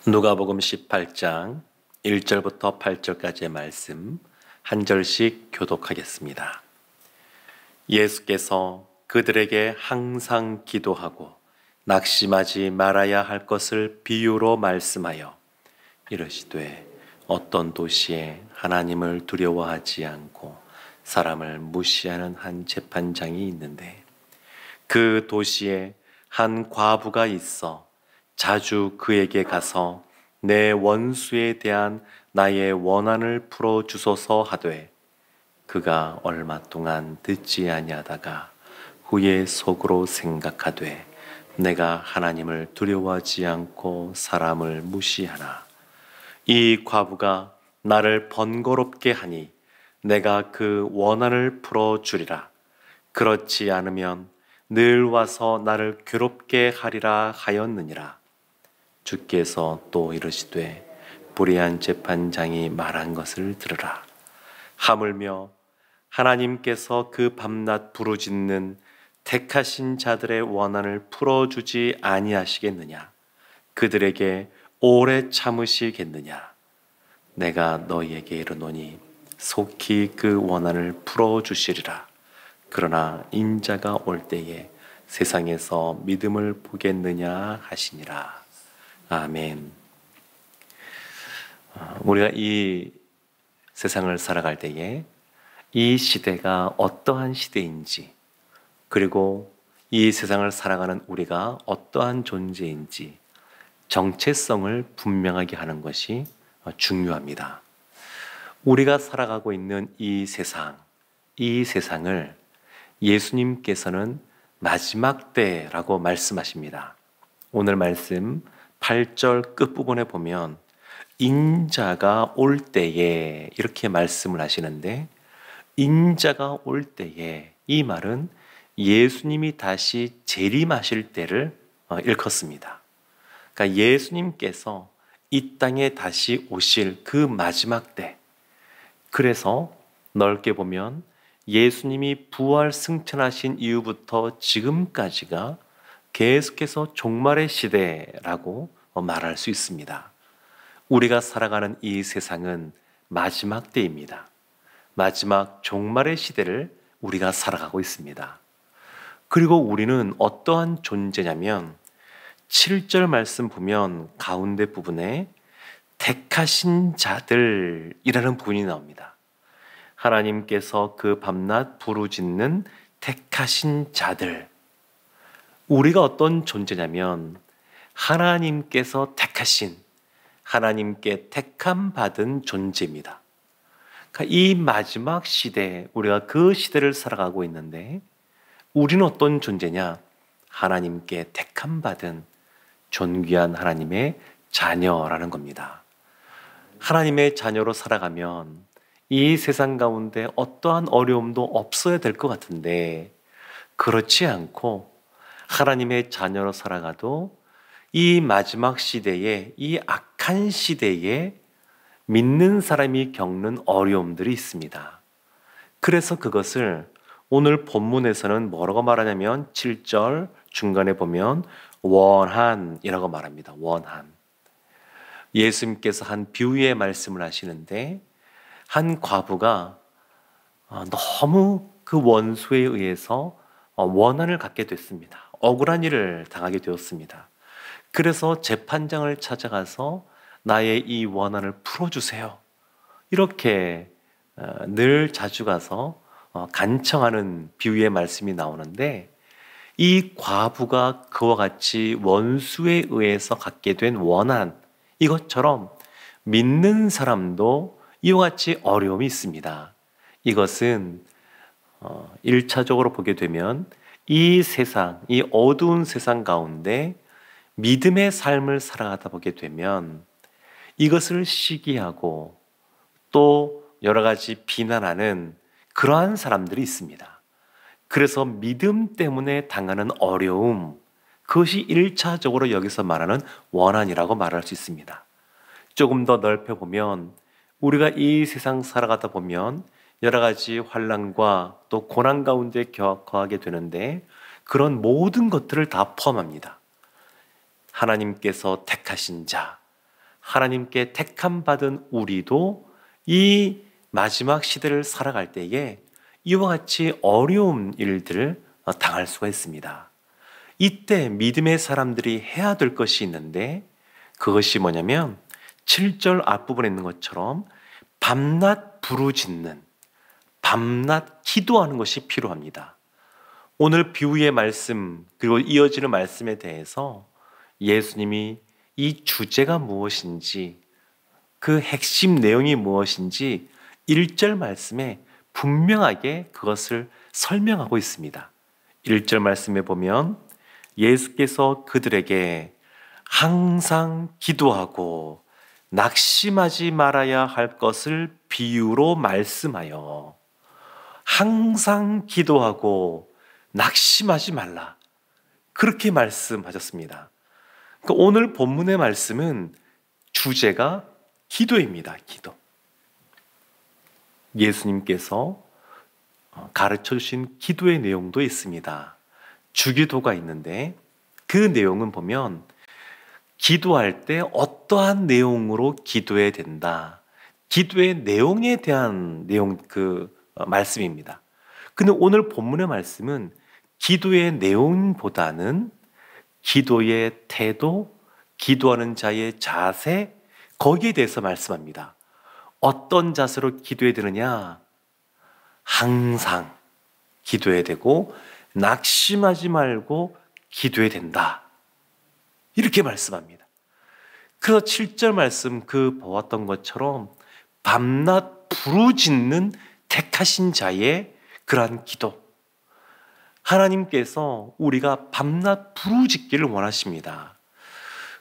누가복음 18장 1절부터 8절까지의 말씀 한 절씩 교독하겠습니다. 예수께서 그들에게 항상 기도하고 낙심하지 말아야 할 것을 비유로 말씀하여 이르시되 어떤 도시에 하나님을 두려워하지 않고 사람을 무시하는 한 재판장이 있는데 그 도시에 한 과부가 있어 자주 그에게 가서 내 원수에 대한 나의 원한을 풀어 주소서 하되 그가 얼마 동안 듣지 아니하다가 후에 속으로 생각하되 내가 하나님을 두려워하지 않고 사람을 무시하나 이 과부가 나를 번거롭게 하니 내가 그 원한을 풀어 주리라. 그렇지 않으면 늘 와서 나를 괴롭게 하리라 하였느니라. 주께서 또 이르시되 불의한 재판장이 말한 것을 들으라. 하물며 하나님께서 그 밤낮 부르짖는 택하신 자들의 원한을 풀어주지 아니하시겠느냐? 그들에게 오래 참으시겠느냐? 내가 너희에게 이르노니 속히 그 원한을 풀어주시리라. 그러나 인자가 올 때에 세상에서 믿음을 보겠느냐 하시니라. 아멘. 우리가 이 세상을 살아갈 때에 이 시대가 어떠한 시대인지, 그리고 이 세상을 살아가는 우리가 어떠한 존재인지 정체성을 분명하게 하는 것이 중요합니다. 우리가 살아가고 있는 이 세상을 예수님께서는 마지막 때라고 말씀하십니다. 오늘 말씀 8절 끝부분에 보면 인자가 올 때에 이렇게 말씀을 하시는데, 인자가 올 때에 이 말은 예수님이 다시 재림하실 때를 일컫습니다. 그러니까 예수님께서 이 땅에 다시 오실 그 마지막 때, 그래서 넓게 보면 예수님이 부활 승천하신 이후부터 지금까지가 계속해서 종말의 시대라고 말할 수 있습니다. 우리가 살아가는 이 세상은 마지막 때입니다. 마지막 종말의 시대를 우리가 살아가고 있습니다. 그리고 우리는 어떠한 존재냐면 7절 말씀 보면 가운데 부분에 택하신 자들이라는 부분이 나옵니다. 하나님께서 그 밤낮 부르짖는 택하신 자들. 우리가 어떤 존재냐면 하나님께서 택하신, 하나님께 택함 받은 존재입니다. 그러니까 이 마지막 시대에 우리가 그 시대를 살아가고 있는데 우리는 어떤 존재냐? 하나님께 택함 받은 존귀한 하나님의 자녀라는 겁니다. 하나님의 자녀로 살아가면 이 세상 가운데 어떠한 어려움도 없어야 될 것 같은데 그렇지 않고 하나님의 자녀로 살아가도 이 마지막 시대에, 이 악한 시대에 믿는 사람이 겪는 어려움들이 있습니다. 그래서 그것을 오늘 본문에서는 뭐라고 말하냐면 7절 중간에 보면 원한이라고 말합니다. 원한. 예수님께서 한 비유의 말씀을 하시는데 한 과부가 너무 그 원수에 의해서 원한을 갖게 됐습니다. 억울한 일을 당하게 되었습니다. 그래서 재판장을 찾아가서 나의 이 원한을 풀어주세요. 이렇게 늘 자주 가서 간청하는 비유의 말씀이 나오는데 이 과부가 그와 같이 원수에 의해서 갖게 된 원한, 이것처럼 믿는 사람도 이와 같이 어려움이 있습니다. 이것은 1차적으로 보게 되면 이 세상, 이 어두운 세상 가운데 믿음의 삶을 살아가다 보게 되면 이것을 시기하고 또 여러 가지 비난하는 그러한 사람들이 있습니다. 그래서 믿음 때문에 당하는 어려움, 그것이 1차적으로 여기서 말하는 원한이라고 말할 수 있습니다. 조금 더 넓혀보면 우리가 이 세상 살아가다 보면 여러 가지 환난과 또 고난 가운데 거하게 되는데 그런 모든 것들을 다 포함합니다. 하나님께서 택하신 자, 하나님께 택함 받은 우리도 이 마지막 시대를 살아갈 때에 이와 같이 어려운 일들을 당할 수가 있습니다. 이때 믿음의 사람들이 해야 될 것이 있는데 그것이 뭐냐면 7절 앞부분에 있는 것처럼 밤낮 부르짖는, 밤낮 기도하는 것이 필요합니다. 오늘 비유의 말씀 그리고 이어지는 말씀에 대해서 예수님이 이 주제가 무엇인지, 그 핵심 내용이 무엇인지 1절 말씀에 분명하게 그것을 설명하고 있습니다. 1절 말씀에 보면 예수께서 그들에게 항상 기도하고 낙심하지 말아야 할 것을 비유로 말씀하여, 항상 기도하고 낙심하지 말라, 그렇게 말씀하셨습니다. 그러니까 오늘 본문의 말씀은 주제가 기도입니다. 기도. 예수님께서 가르쳐 주신 기도의 내용도 있습니다. 주기도가 있는데 그 내용은 보면 기도할 때 어떠한 내용으로 기도해야 된다, 기도의 내용에 대한 내용, 말씀입니다. 근데 오늘 본문의 말씀은 기도의 내용보다는 기도의 태도, 기도하는 자의 자세, 거기에 대해서 말씀합니다. 어떤 자세로 기도해야 되느냐? 항상 기도해야 되고 낙심하지 말고 기도해야 된다, 이렇게 말씀합니다. 그래서 7절 말씀 보았던 것처럼 밤낮 부르짖는 택하신 자의 그러한 기도, 하나님께서 우리가 밤낮 부르짖기를 원하십니다.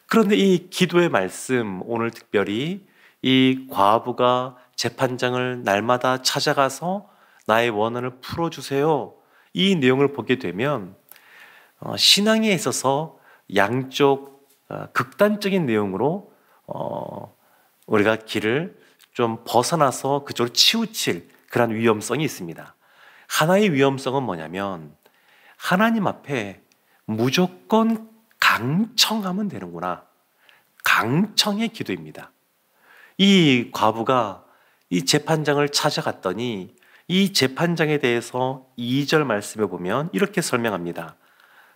그런데 이 기도의 말씀, 오늘 특별히 이 과부가 재판장을 날마다 찾아가서 나의 원한을 풀어주세요, 이 내용을 보게 되면 신앙에 있어서 양쪽 극단적인 내용으로 우리가 길을 좀 벗어나서 그쪽으로 치우칠 그런 위험성이 있습니다. 하나의 위험성은 뭐냐면 하나님 앞에 무조건 강청하면 되는구나, 강청의 기도입니다. 이 과부가 이 재판장을 찾아갔더니 이 재판장에 대해서 2절 말씀에 보면 이렇게 설명합니다.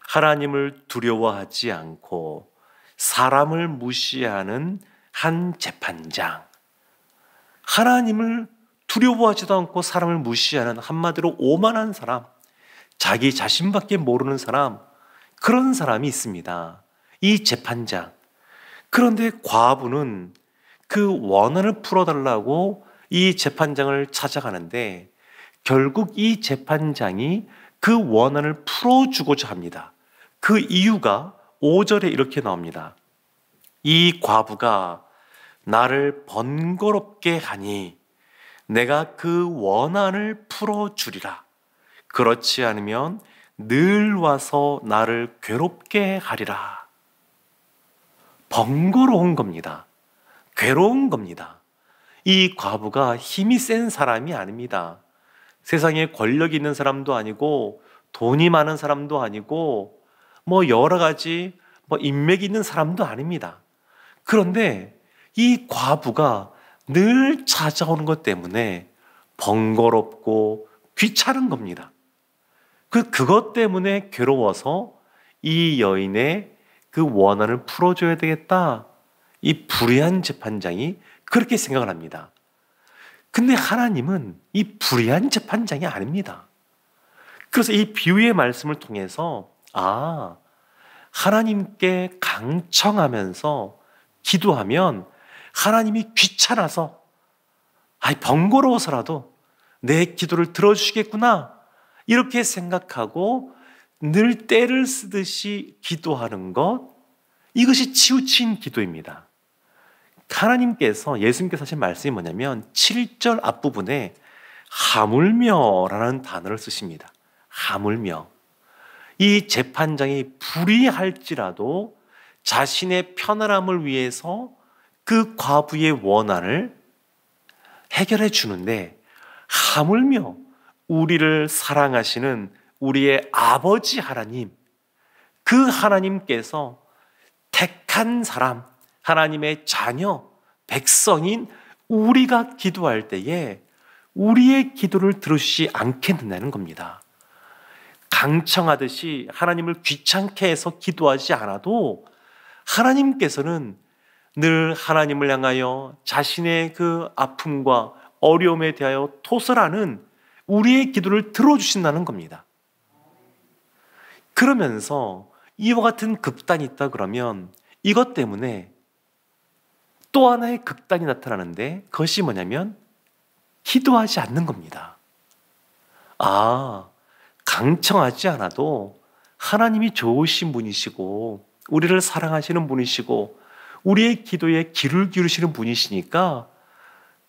하나님을 두려워하지 않고 사람을 무시하는 한 재판장. 하나님을 두려워하지도 않고 사람을 무시하는, 한마디로 오만한 사람, 자기 자신밖에 모르는 사람, 그런 사람이 있습니다. 이 재판장. 그런데 과부는 그 원한을 풀어달라고 이 재판장을 찾아가는데 결국 이 재판장이 그 원한을 풀어주고자 합니다. 그 이유가 5절에 이렇게 나옵니다. 이 과부가 나를 번거롭게 하니 내가 그 원한을 풀어주리라. 그렇지 않으면 늘 와서 나를 괴롭게 하리라. 번거로운 겁니다. 괴로운 겁니다. 이 과부가 힘이 센 사람이 아닙니다. 세상에 권력이 있는 사람도 아니고 돈이 많은 사람도 아니고 여러 가지 인맥이 있는 사람도 아닙니다. 그런데 이 과부가 늘 찾아오는 것 때문에 번거롭고 귀찮은 겁니다. 그것 때문에 괴로워서 이 여인의 그 원한을 풀어줘야 되겠다, 이 불의한 재판장이 그렇게 생각을 합니다. 근데 하나님은 이 불의한 재판장이 아닙니다. 그래서 이 비유의 말씀을 통해서 하나님께 강청하면서 기도하면 하나님이 귀찮아서 번거로워서라도 내 기도를 들어주시겠구나, 이렇게 생각하고 늘 때를 쓰듯이 기도하는 것, 이것이 치우친 기도입니다. 하나님께서, 예수님께서 하신 말씀이 뭐냐면 7절 앞부분에 하물며라는 단어를 쓰십니다. 하물며. 이 재판장이 불의할지라도 자신의 편안함을 위해서 그 과부의 원한을 해결해 주는데, 하물며 우리를 사랑하시는 우리의 아버지 하나님, 그 하나님께서 택한 사람, 하나님의 자녀, 백성인 우리가 기도할 때에 우리의 기도를 들으시지 않겠느냐는 겁니다. 강청하듯이 하나님을 귀찮게 해서 기도하지 않아도 하나님께서는 늘 하나님을 향하여 자신의 그 아픔과 어려움에 대하여 토설하는 우리의 기도를 들어주신다는 겁니다. 그러면서 이와 같은 극단이 있다 그러면 이것 때문에 또 하나의 극단이 나타나는데 그것이 뭐냐면 기도하지 않는 겁니다. 아, 강청하지 않아도 하나님이 좋으신 분이시고 우리를 사랑하시는 분이시고 우리의 기도에 귀를 기울이시는 분이시니까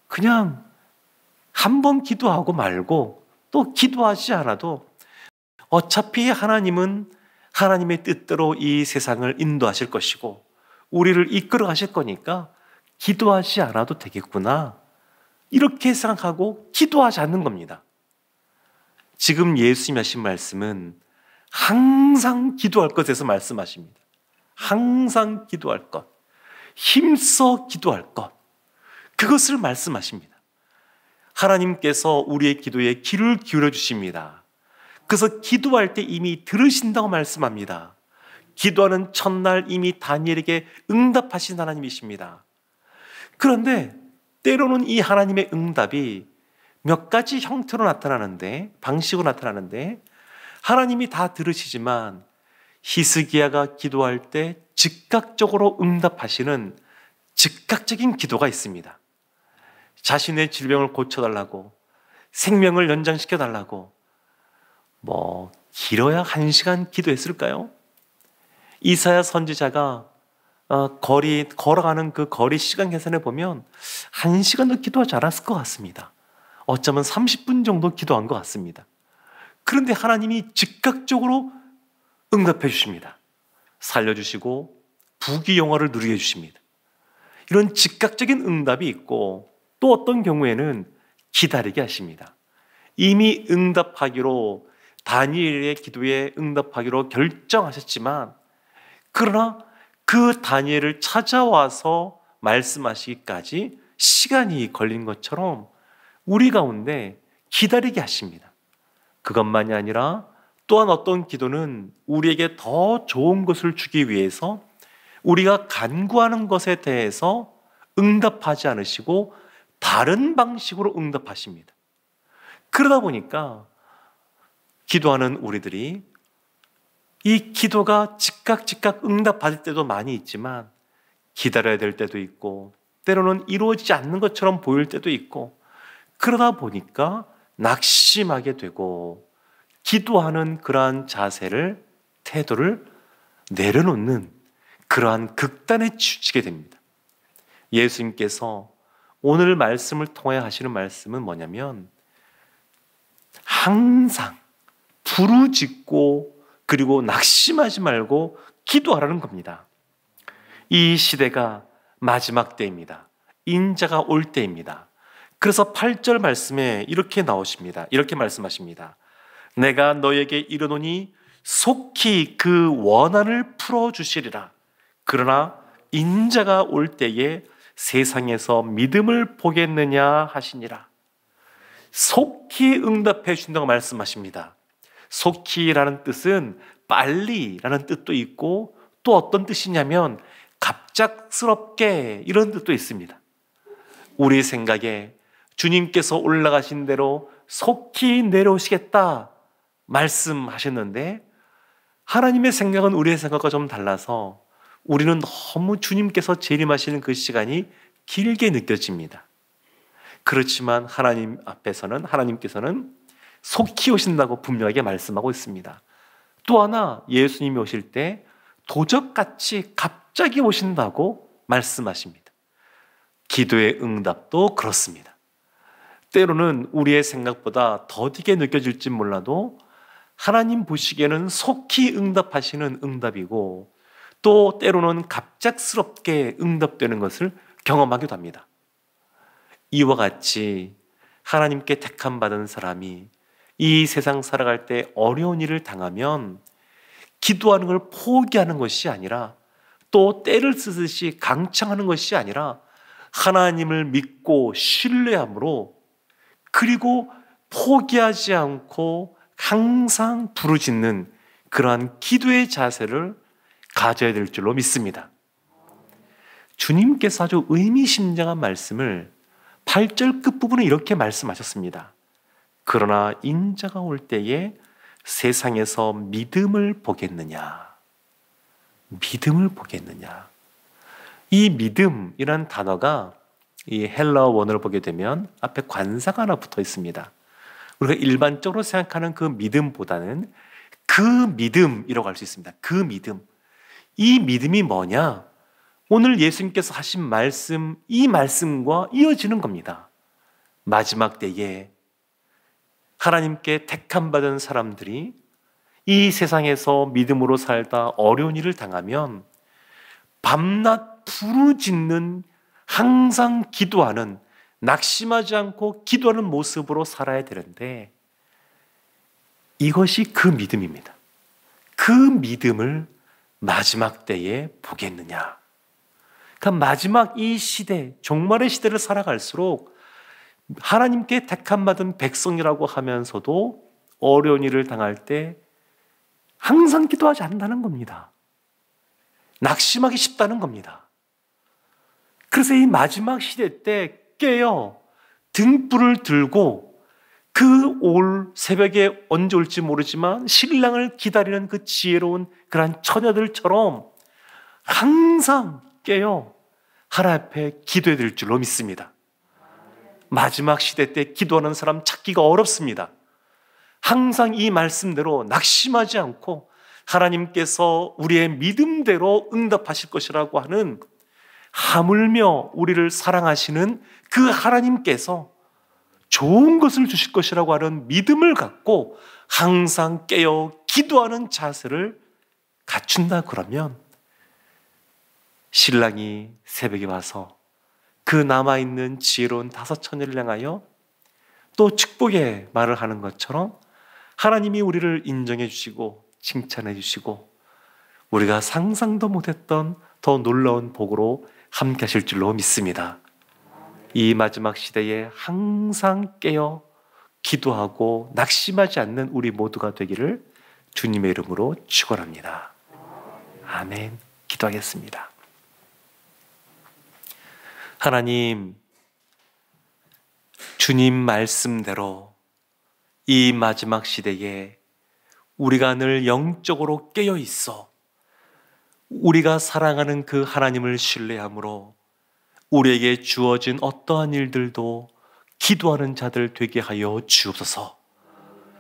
그냥 한 번 기도하고 말고 또 기도하지 않아도 어차피 하나님은 하나님의 뜻대로 이 세상을 인도하실 것이고 우리를 이끌어 가실 거니까 기도하지 않아도 되겠구나, 이렇게 생각하고 기도하지 않는 겁니다. 지금 예수님이 하신 말씀은 항상 기도할 것에서 말씀하십니다. 항상 기도할 것, 힘써 기도할 것, 그것을 말씀하십니다. 하나님께서 우리의 기도에 귀를 기울여 주십니다. 그래서 기도할 때 이미 들으신다고 말씀합니다. 기도하는 첫날 이미 다니엘에게 응답하신 하나님이십니다. 그런데 때로는 이 하나님의 응답이 몇 가지 형태로 나타나는데, 방식으로 나타나는데 하나님이 다 들으시지만 히스기야가 기도할 때 즉각적으로 응답하시는 즉각적인 기도가 있습니다. 자신의 질병을 고쳐달라고, 생명을 연장시켜달라고, 길어야 1시간 기도했을까요? 이사야 선지자가 걸어가는 그 거리 시간 계산해 보면 1시간도 기도하지 않았을 것 같습니다. 어쩌면 30분 정도 기도한 것 같습니다. 그런데 하나님이 즉각적으로 응답해 주십니다. 살려주시고 부귀영화를 누리게 해주십니다. 이런 즉각적인 응답이 있고 또 어떤 경우에는 기다리게 하십니다. 이미 응답하기로, 다니엘의 기도에 응답하기로 결정하셨지만 그러나 그 다니엘을 찾아와서 말씀하시기까지 시간이 걸린 것처럼 우리 가운데 기다리게 하십니다. 그것만이 아니라 또한 어떤 기도는 우리에게 더 좋은 것을 주기 위해서 우리가 간구하는 것에 대해서 응답하지 않으시고 다른 방식으로 응답하십니다. 그러다 보니까 기도하는 우리들이 이 기도가 즉각 응답받을 때도 많이 있지만 기다려야 될 때도 있고 때로는 이루어지지 않는 것처럼 보일 때도 있고, 그러다 보니까 낙심하게 되고 기도하는 그러한 자세를, 태도를 내려놓는 그러한 극단에 치우치게 됩니다. 예수님께서 오늘 말씀을 통해 하시는 말씀은 뭐냐면 항상 부르짖고 그리고 낙심하지 말고 기도하라는 겁니다. 이 시대가 마지막 때입니다. 인자가 올 때입니다. 그래서 8절 말씀에 이렇게 나오십니다. 이렇게 말씀하십니다. 내가 너에게 이르노니 속히 그 원한을 풀어주시리라. 그러나 인자가 올 때에 세상에서 믿음을 보겠느냐 하시니라. 속히 응답해 주신다고 말씀하십니다. 속히라는 뜻은 빨리라는 뜻도 있고 또 어떤 뜻이냐면 갑작스럽게, 이런 뜻도 있습니다. 우리 생각에 주님께서 올라가신 대로 속히 내려오시겠다 말씀하셨는데 하나님의 생각은 우리의 생각과 좀 달라서 우리는 너무 주님께서 재림하시는 그 시간이 길게 느껴집니다. 그렇지만 하나님 앞에서는, 하나님께서는 속히 오신다고 분명하게 말씀하고 있습니다. 또 하나, 예수님이 오실 때 도적같이 갑자기 오신다고 말씀하십니다. 기도의 응답도 그렇습니다. 때로는 우리의 생각보다 더디게 느껴질지 몰라도 하나님 보시기에는 속히 응답하시는 응답이고 또 때로는 갑작스럽게 응답되는 것을 경험하기도 합니다. 이와 같이 하나님께 택함 받은 사람이 이 세상 살아갈 때 어려운 일을 당하면 기도하는 걸 포기하는 것이 아니라 또 때를 쓰듯이 강창하는 것이 아니라 하나님을 믿고 신뢰함으로, 그리고 포기하지 않고 항상 부르짖는 그러한 기도의 자세를 가져야 될 줄로 믿습니다. 주님께서 아주 의미심장한 말씀을 8절 끝부분에 이렇게 말씀하셨습니다. 그러나 인자가 올 때에 세상에서 믿음을 보겠느냐. 믿음을 보겠느냐. 이 믿음이란 단어가 이 헬라어 원어를 보게 되면 앞에 관사가 하나 붙어 있습니다. 우리가 일반적으로 생각하는 그 믿음보다는 그 믿음이라고 할 수 있습니다. 그 믿음. 이 믿음이 뭐냐? 오늘 예수님께서 하신 말씀, 이 말씀과 이어지는 겁니다. 마지막 때에 하나님께 택함받은 사람들이 이 세상에서 믿음으로 살다 어려운 일을 당하면 밤낮 부르짖는, 항상 기도하는, 낙심하지 않고 기도하는 모습으로 살아야 되는데, 이것이 그 믿음입니다. 그 믿음을 마지막 때에 보겠느냐. 그러니까 마지막 이 시대, 종말의 시대를 살아갈수록 하나님께 택함받은 백성이라고 하면서도 어려운 일을 당할 때 항상 기도하지 않는다는 겁니다. 낙심하기 쉽다는 겁니다. 그래서 이 마지막 시대 때 깨어 등불을 들고 그 올 새벽에 언제 올지 모르지만 신랑을 기다리는 그 지혜로운 그러한 처녀들처럼 항상 깨어 하나님 앞에 기도해야 될 줄로 믿습니다. 마지막 시대 때 기도하는 사람 찾기가 어렵습니다. 항상 이 말씀대로 낙심하지 않고 하나님께서 우리의 믿음대로 응답하실 것이라고 하는, 하물며 우리를 사랑하시는 그 하나님께서 좋은 것을 주실 것이라고 하는 믿음을 갖고 항상 깨어 기도하는 자세를 갖춘다 그러면 신랑이 새벽에 와서 그 남아있는 지혜로운 5 처녀를 향하여 또 축복의 말을 하는 것처럼 하나님이 우리를 인정해 주시고 칭찬해 주시고 우리가 상상도 못했던 더 놀라운 복으로 함께 하실 줄로 믿습니다. 이 마지막 시대에 항상 깨어 기도하고 낙심하지 않는 우리 모두가 되기를 주님의 이름으로 축원합니다. 아멘. 기도하겠습니다. 하나님, 주님 말씀대로 이 마지막 시대에 우리가 늘 영적으로 깨어 있어 우리가 사랑하는 그 하나님을 신뢰함으로 우리에게 주어진 어떠한 일들도 기도하는 자들 되게 하여 주옵소서.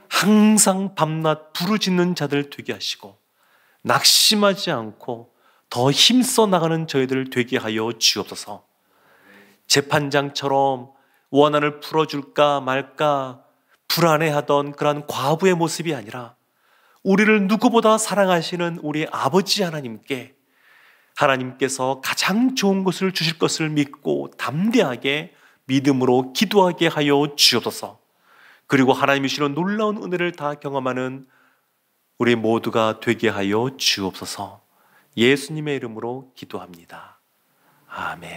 항상 밤낮 부르짖는 자들 되게 하시고 낙심하지 않고 더 힘써 나가는 저희들 되게 하여 주옵소서. 재판장처럼 원한을 풀어줄까 말까 불안해하던 그런 과부의 모습이 아니라 우리를 누구보다 사랑하시는 우리 아버지 하나님께 하나님께서 가장 좋은 것을 주실 것을 믿고 담대하게 믿음으로 기도하게 하여 주옵소서. 그리고 하나님이 주시는 놀라운 은혜를 다 경험하는 우리 모두가 되게 하여 주옵소서. 예수님의 이름으로 기도합니다. 아멘.